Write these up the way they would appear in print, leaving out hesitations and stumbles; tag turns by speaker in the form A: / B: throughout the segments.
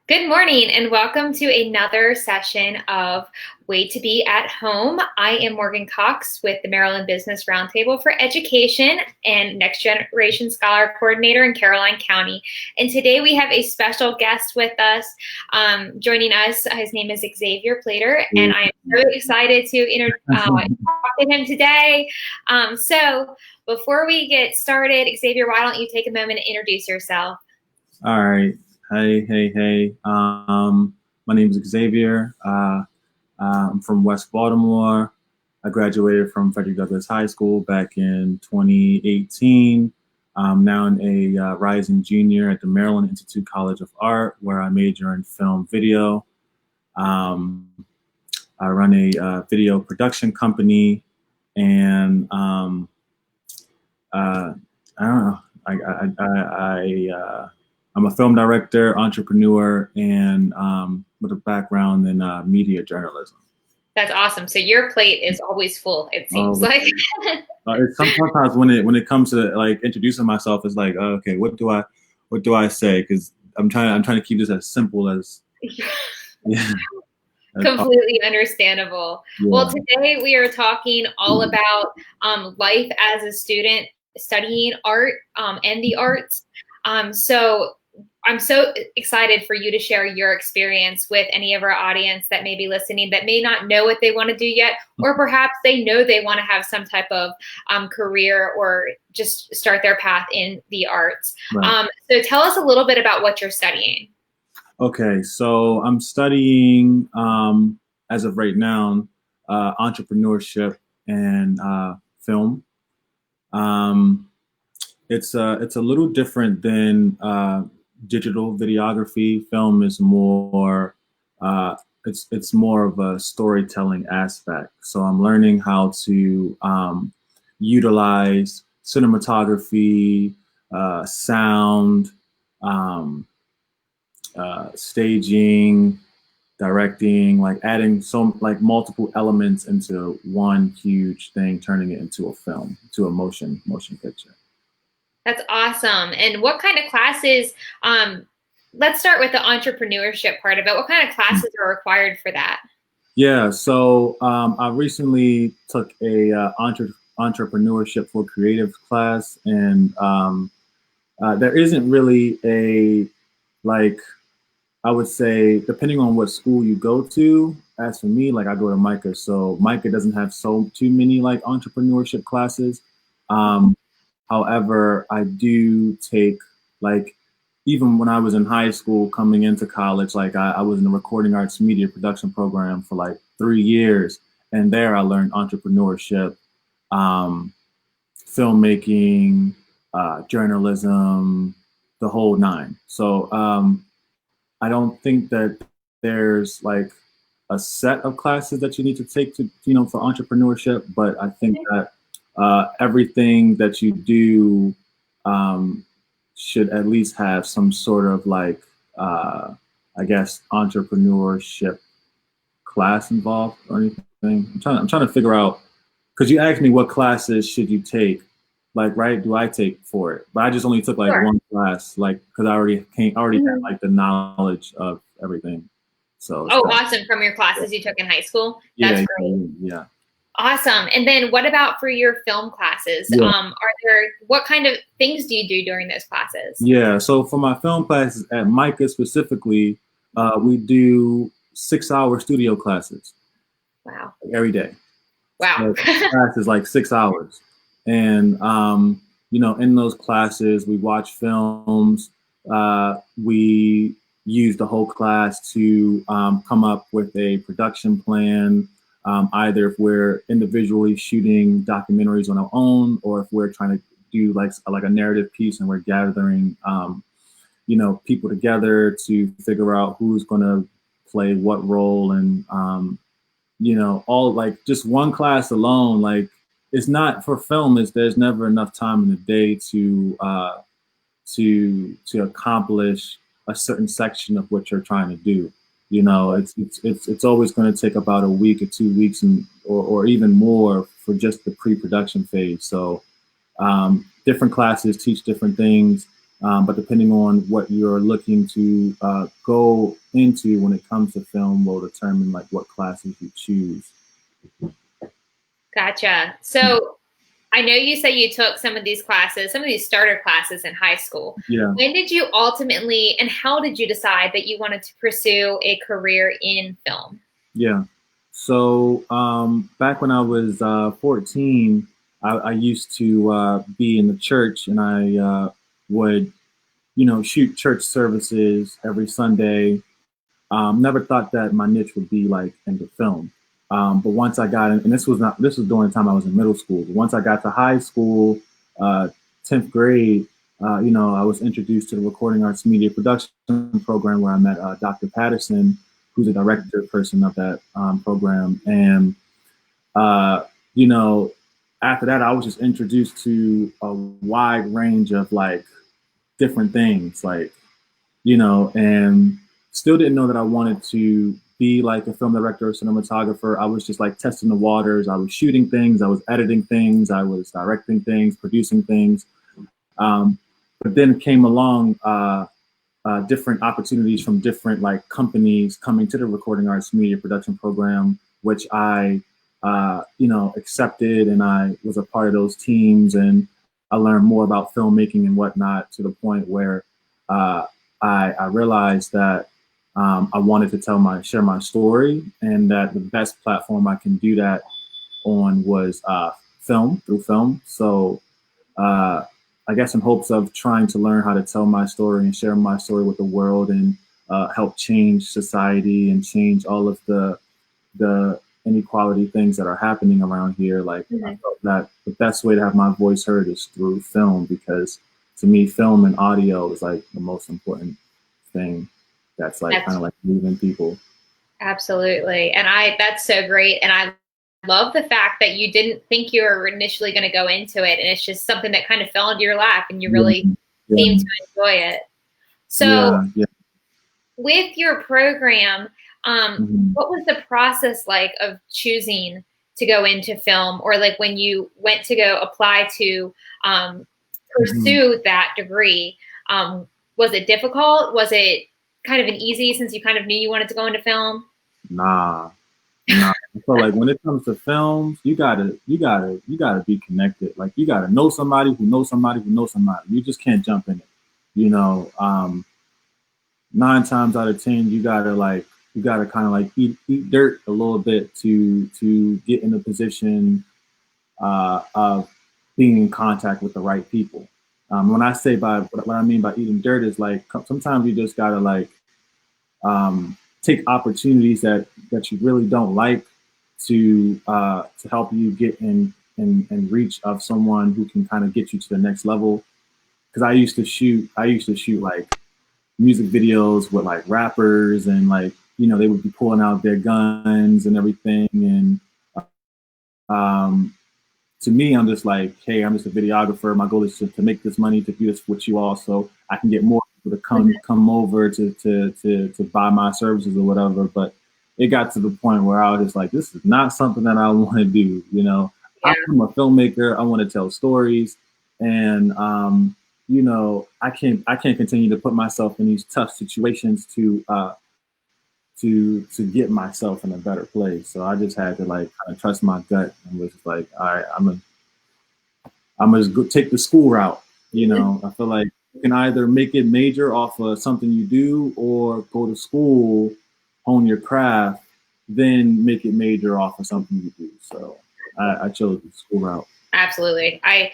A: Good morning and welcome to another session of Way to Be at Home. I am Morgan Cox with the Maryland Business Roundtable for Education and Next Generation Scholar Coordinator in Caroline County. And today we have a special guest with us. Joining us, his name is Xavier Plater, and I am so excited to talk to him today. So before we get started, Xavier, why don't you take a moment to introduce yourself?
B: All right. Hey. My name is Xavier. I'm from West Baltimore. I graduated from Frederick Douglass High School back in 2018. I'm now a rising junior at the Maryland Institute College of Art, where I major in film video. I run a video production company, and I don't know. I'm a film director, entrepreneur, and with a background in media journalism.
A: That's awesome. So your plate is always full, it seems like.
B: Sometimes when it comes to like introducing myself, it's like, okay, what do I say? Because I'm trying to keep this as simple as. Yeah.
A: Completely understandable. Yeah. Well, today we are talking all about life as a student studying art and the arts. So I'm so excited for you to share your experience with any of our audience that may be listening that may not know what they want to do yet, or perhaps they know they want to have some type of career or just start their path in the arts. Right. So tell us a little bit about what you're studying.
B: Okay, so I'm studying, as of right now, entrepreneurship and film. It's a little different than digital videography. Film is more, it's more of a storytelling aspect. So I'm learning how to utilize cinematography, sound, staging, directing, like adding some like multiple elements into one huge thing, turning it into a film, to a motion picture.
A: That's awesome. And what kind of classes, let's start with the entrepreneurship part of it. What kind of classes are required for that?
B: Yeah, so I recently took a entrepreneurship for creative class, and there isn't really a, like, I would say, depending on what school you go to, as for me, like I go to MICA, so MICA doesn't have too many like entrepreneurship classes. However, I do take, like, even when I was in high school coming into college, like I was in the recording arts media production program for like 3 years. And there I learned entrepreneurship, filmmaking, journalism, the whole nine. So I don't think that there's like a set of classes that you need to take to, for entrepreneurship, but I think that everything that you do should at least have some sort of like, I guess, entrepreneurship class involved or anything. I'm trying to figure out, because you asked me what classes should you take, like, right? Do I take for it? But I just only took like one class, like, because I already had like the knowledge of everything. So.
A: Oh, awesome! From your classes you took in high school. That's great.
B: Yeah.
A: Awesome. And then what about for your film classes? Yeah. What kind of things do you do during those classes?
B: Yeah, so for my film classes at MICA specifically, we do 6-hour studio classes.
A: Wow.
B: Every day.
A: Wow.
B: So class is like 6 hours. And, in those classes, we watch films. We use the whole class to come up with a production plan. Either if we're individually shooting documentaries on our own, or if we're trying to do like a narrative piece and we're gathering, people together to figure out who's going to play what role. And, all like just one class alone, like it's not for film, there's never enough time in the day to accomplish a certain section of what you're trying to do. It's always going to take about a week or 2 weeks or even more for just the pre-production phase. So different classes teach different things. But depending on what you're looking to go into when it comes to film will determine like what classes you choose.
A: Gotcha. So I know you say you took some of these classes, some of these starter classes in high school.
B: Yeah.
A: When did you ultimately, and how did you decide that you wanted to pursue a career in film?
B: Yeah. So back when I was 14, I used to be in the church, and I would, shoot church services every Sunday. Never thought that my niche would be like into film. But once I got in, and this was during the time I was in middle school. But once I got to high school, 10th grade, I was introduced to the Recording Arts Media Production program where I met Dr. Patterson, who's the director person of that program. And, uh, you know, after that, I was just introduced to a wide range of like different things, like, and still didn't know that I wanted to be like a film director or cinematographer. I was just like testing the waters. I was shooting things, I was editing things, I was directing things, producing things. But then came along different opportunities from different like companies coming to the Recording Arts Media Production program, which I, accepted, and I was a part of those teams, and I learned more about filmmaking and whatnot to the point where I realized that I wanted to share my story, and that the best platform I can do that on was through film. So I guess in hopes of trying to learn how to tell my story and share my story with the world, and help change society and change all of the inequality things that are happening around here. Like I felt that the best way to have my voice heard is through film, because to me, film and audio is like the most important thing. That's like kind of like moving people.
A: Absolutely. And that's so great. And I love the fact that you didn't think you were initially going to go into it. And it's just something that kind of fell into your lap and you really seem to enjoy it. So with your program, what was the process like of choosing to go into film, or like when you went to go apply to pursue that degree? Was it difficult? Was it kind of an easy, since you kind of knew you wanted to go into film?
B: Nah. So like when it comes to films, you gotta be connected. Like you gotta know somebody who knows somebody who knows somebody. You just can't jump in it. 9 times out of 10, you gotta kind of like eat dirt a little bit to get in a position of being in contact with the right people. When I say what I mean by eating dirt is like sometimes you just gotta like take opportunities that you really don't like to help you get in reach of someone who can kind of get you to the next level. Because I used to shoot like music videos with like rappers, and like they would be pulling out their guns and everything, and um, to me, I'm just like, hey, I'm just a videographer. My goal is to make this money, to do this with you all, so I can get more people to come over to buy my services or whatever. But it got to the point where I was just like, this is not something that I want to do. I'm a filmmaker. I want to tell stories, and I can't continue to put myself in these tough situations to get myself in a better place. So I just had to like kind of trust my gut, and was like, all right, I'm gonna just go take the school route. I feel like you can either make it major off of something you do, or go to school, hone your craft, then make it major off of something you do. So I chose the school route.
A: Absolutely. I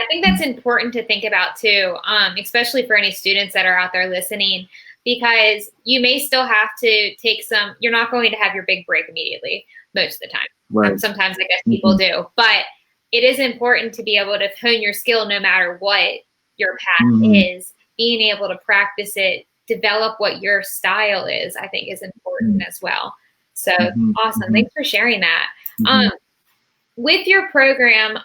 A: think that's important to think about too, especially for any students that are out there listening, because you may still have to take you're not going to have your big break immediately most of the time.
B: Right.
A: Sometimes I guess people do, but it is important to be able to hone your skill no matter what your path is. Being able to practice it, develop what your style is, I think is important as well. So awesome. Thanks for sharing that. With your program,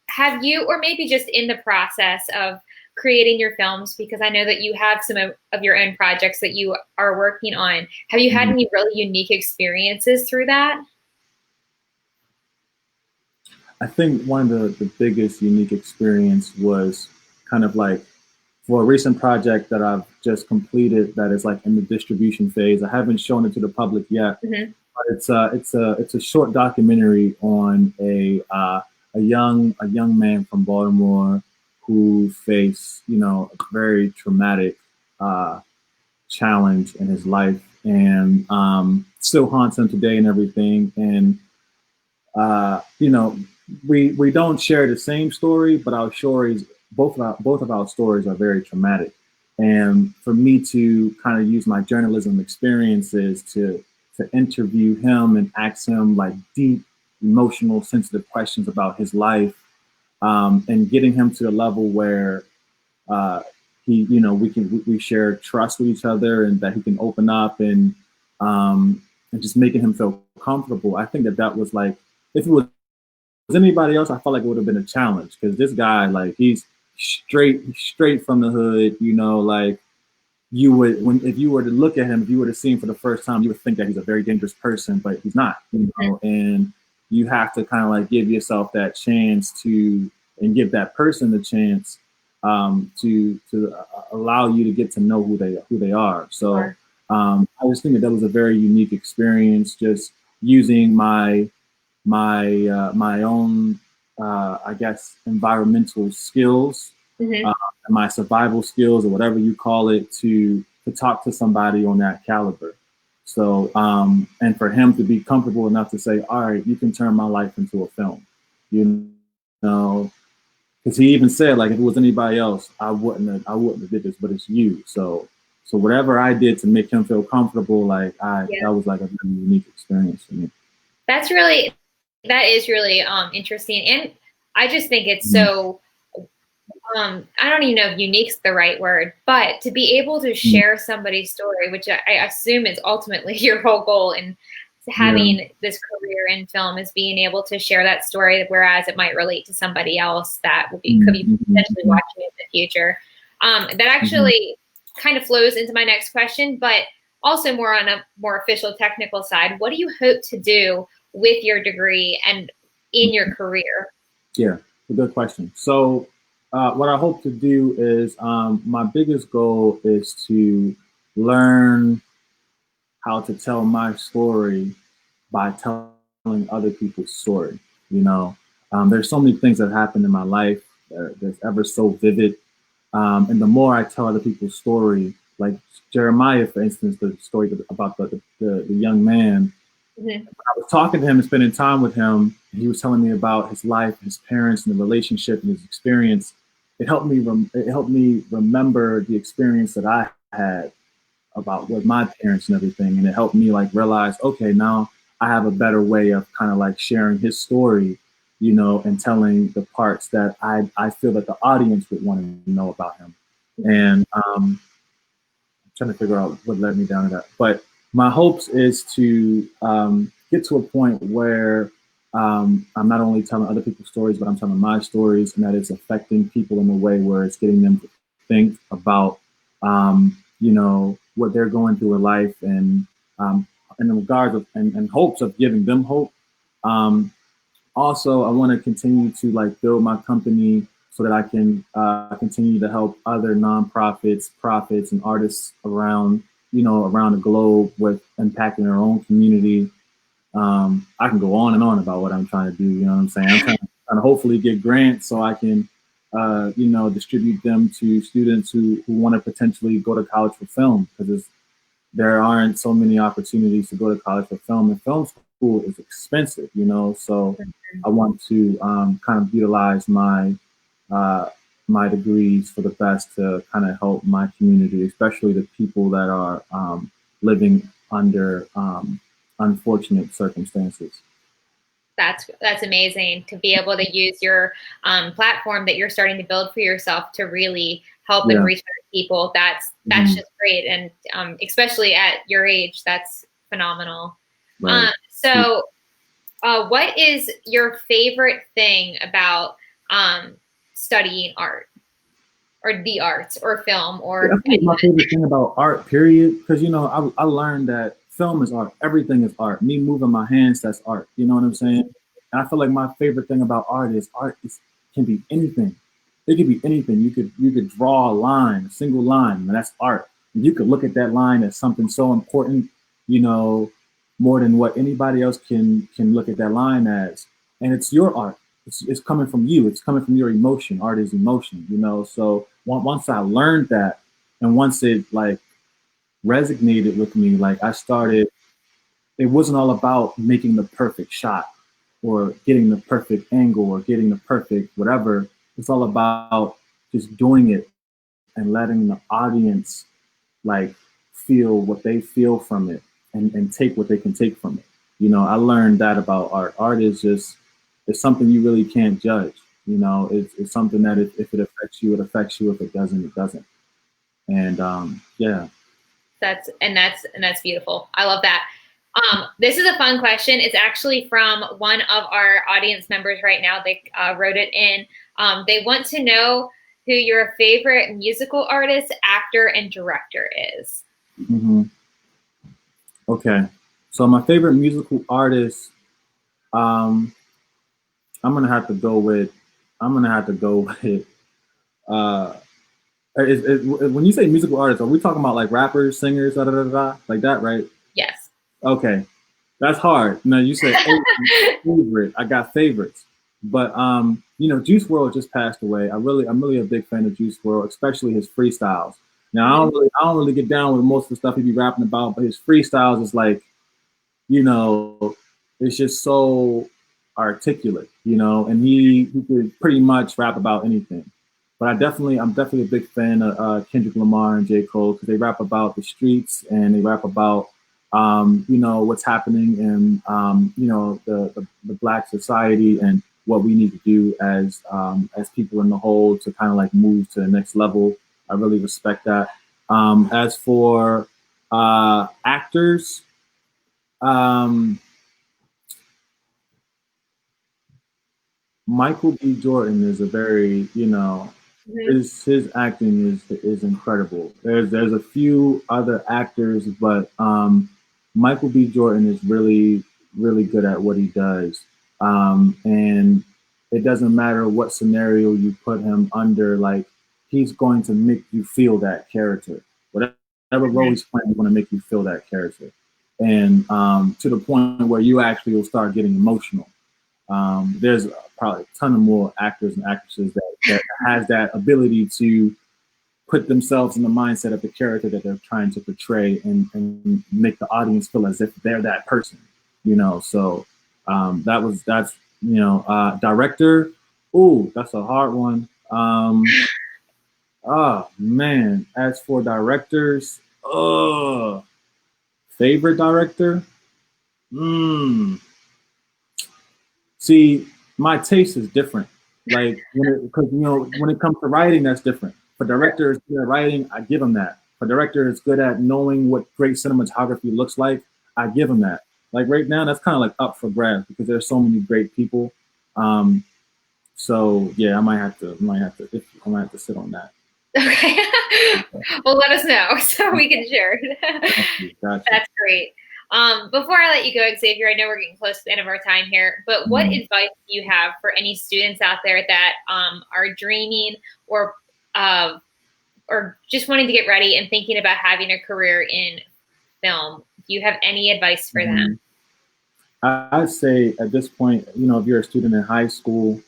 A: have you, or maybe just in the process of creating your films, because I know that you have some of your own projects that you are working on, have you had any really unique experiences through that?
B: I think one of the biggest unique experience was kind of like for a recent project that I've just completed that is like in the distribution phase. I haven't shown it to the public yet, but it's a short documentary on a young man from Baltimore who faced, you know, a very traumatic challenge in his life, and still haunts him today and everything. And you know, we don't share the same story, but our stories, both of our stories are very traumatic. And for me to kind of use my journalism experiences to interview him and ask him like deep, emotional, sensitive questions about his life, and getting him to the level where uh, you know, we share trust with each other, and that he can open up, and just making him feel comfortable. I think that was like, if it was anybody else, I felt like it would have been a challenge, because this guy, like, he's straight from the hood, you know, like, you would, when if you were to look at him, if you were to see him for the first time, you would think that he's a very dangerous person, but he's not, you know. And you have to kind of like give yourself that chance to, and give that person the chance, to allow you to get to know who they are. So I just think that was a very unique experience, just using my own, I guess, environmental skills, my survival skills, or whatever you call it, to talk to somebody on that caliber. So, and for him to be comfortable enough to say, all right, you can turn my life into a film, you know, because he even said, like, if it was anybody else, I wouldn't have did this, but it's you. So whatever I did to make him feel comfortable, like, that was like a very unique experience for me.
A: That is really interesting, and I just think it's so I don't even know if unique's the right word, but to be able to share somebody's story, which I assume is ultimately your whole goal in having this career in film, is being able to share that story, whereas it might relate to somebody else that could be potentially watching it in the future. That actually kind of flows into my next question, but also more on a more official technical side. What do you hope to do with your degree and in your career?
B: Yeah, a good question. So what I hope to do is, my biggest goal is to learn how to tell my story by telling other people's story. You know, there's so many things that happen in my life that's ever so vivid. And the more I tell other people's story, like Jeremiah, for instance, the story about the young man, I was talking to him and spending time with him, and he was telling me about his life, his parents, and the relationship and his experience. It helped me remember the experience that I had about with my parents and everything, and it helped me like realize, okay, now I have a better way of kind of like sharing his story, you know, and telling the parts that I feel that the audience would want to know about him. And trying to figure out what led me down to that. But my hopes is to get to a point where I'm not only telling other people's stories, but I'm telling my stories, and that it's affecting people in a way where it's getting them to think about, you know, what they're going through in life, and in regards of, and hopes of giving them hope. Also, I want to continue to like build my company so that I can continue to help other nonprofits, profits, and artists around, you know, around the globe with impacting their own community. I can go on and on about what I'm trying to do. You know what I'm saying? I'm trying to hopefully get grants so I can, you know, distribute them to students who want to potentially go to college for film, because there aren't so many opportunities to go to college for film, and film school is expensive, you know. So I want to kind of utilize my degrees for the best to kind of help my community, especially the people that are living under unfortunate circumstances.
A: That's amazing to be able to use your platform that you're starting to build for yourself to really help and reach other people. That's just great, and especially at your age, that's phenomenal.
B: Right.
A: So, what is your favorite thing about studying art, or the arts, or film, or
B: I think my favorite thing about art, period, because, you know, I learned that film is art. Everything is art. Me moving my hands, that's art. You know what I'm saying? And I feel like my favorite thing about art can be anything. It could be anything. You could draw a line, a single line, and that's art. And you could look at that line as something so important, you know, more than what anybody else can look at that line as. And it's your art. It's coming from you. It's coming from your emotion. Art is emotion, you know. So once I learned that, and once it like resonated with me, like I started. It wasn't all about making the perfect shot or getting the perfect angle or getting the perfect whatever. It's all about just doing it and letting the audience like feel what they feel from it and take what they can take from it. You know, I learned that about art. Art is just it's something you really can't judge. You know, it's something that if it affects you, it affects you. If it doesn't, it doesn't. And yeah.
A: That's beautiful. I love that. This is a fun question. It's actually from one of our audience members right now. They wrote it in. They want to know who your favorite musical artist, actor, and director is.
B: Mm-hmm. Okay. So my favorite musical artist, I'm gonna have to go with. I'm gonna have to go with. Uh, when you say musical artists, are we talking about like rappers, singers, da da da da, like that, right?
A: Yes.
B: Okay, that's hard. Now you say favorite. I got favorites, but you know, Juice WRLD just passed away. I'm really a big fan of Juice WRLD, especially his freestyles. Now I don't really get down with most of the stuff he be rapping about, but his freestyles is like, you know, it's just so articulate, you know, and he could pretty much rap about anything. But I'm definitely a big fan of Kendrick Lamar and J. Cole because they rap about the streets and they rap about, you know, what's happening in, you know, the Black society and what we need to do as people in the whole to kind of like move to the next level. I really respect that. As for actors, um, Michael B. Jordan is a very, you know, his acting is incredible. There's a few other actors, but Michael B. Jordan is really good at what he does, and it doesn't matter what scenario you put him under, like he's going to make you feel that character. Whatever role he's playing, he's going to make you feel that character, and to the point where you actually will start getting emotional. There's probably a ton of more actors and actresses that has that ability to put themselves in the mindset of the character that they're trying to portray and make the audience feel as if they're that person, you know. So that's you know, director. Ooh, that's a hard one. Oh man, as for directors, favorite director. Hmm. See, my taste is different. Like because you know when it comes to writing, that's different. For directors good at writing, I give them that. For director is good at knowing what great cinematography looks like, I give them that. Like right now, that's kind of like up for grabs because there's so many great people. Um, so yeah, I might have to sit on that.
A: Okay. Well, let us know so we can share.
B: Gotcha.
A: That's great. Before I let you go, Xavier, I know we're getting close to the end of our time here, but what advice do you have for any students out there that are dreaming or just wanting to get ready and thinking about having a career in film? Do you have any advice for them?
B: I say at this point, you know, if you're a student in high school,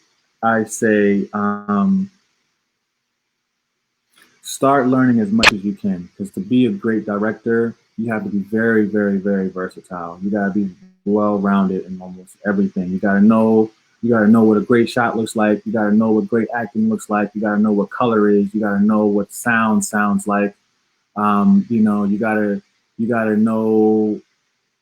B: I say start learning as much as you can because to be a great director, you have to be very versatile. You got to be well-rounded in almost everything. You got to know what a great shot looks like. You got to know what great acting looks like. You got to know what color is. You got to know what sound sounds like. You know, you got to know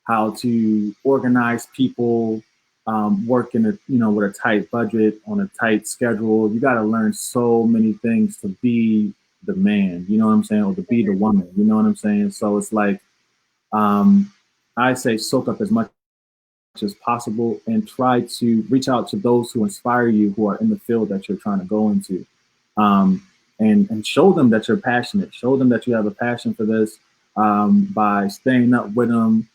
B: how to organize people, work in a you know with a tight budget on a tight schedule. You got to learn so many things to be the man. You know what I'm saying, or to be the woman. You know what I'm saying. So it's like I say soak up as much as possible and try to reach out to those who inspire you, who are in the field that you're trying to go into, and show them that you're passionate. Show them that you have a passion for this by staying up with them,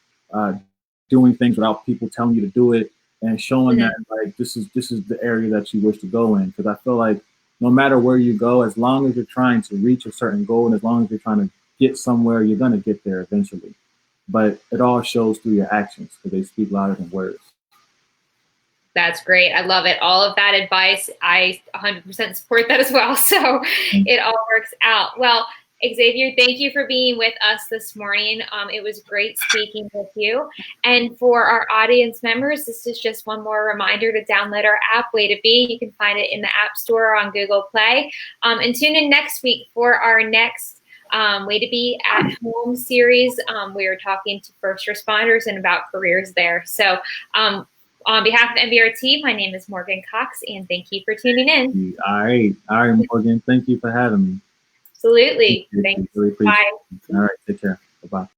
B: doing things without people telling you to do it, and showing that like this is the area that you wish to go in. Because I feel like no matter where you go, as long as you're trying to reach a certain goal and as long as you're trying to get somewhere, you're going to get there eventually. But it all shows through your actions because they speak louder than words.
A: That's great. I love it. All of that advice, I 100% support that as well. So it all works out. Well, Xavier, thank you for being with us this morning. It was great speaking with you. And for our audience members, this is just one more reminder to download our app, Way to Be. You can find it in the App Store or on Google Play. And tune in next week for our next Way to Be at Home series. We are talking to first responders and about careers there. So on behalf of MBRT, my name is Morgan Cox, and thank you for tuning in.
B: All right, Morgan. Thank you for having me.
A: Absolutely. Thanks.
B: Really appreciate it. All right, take care. Bye-bye.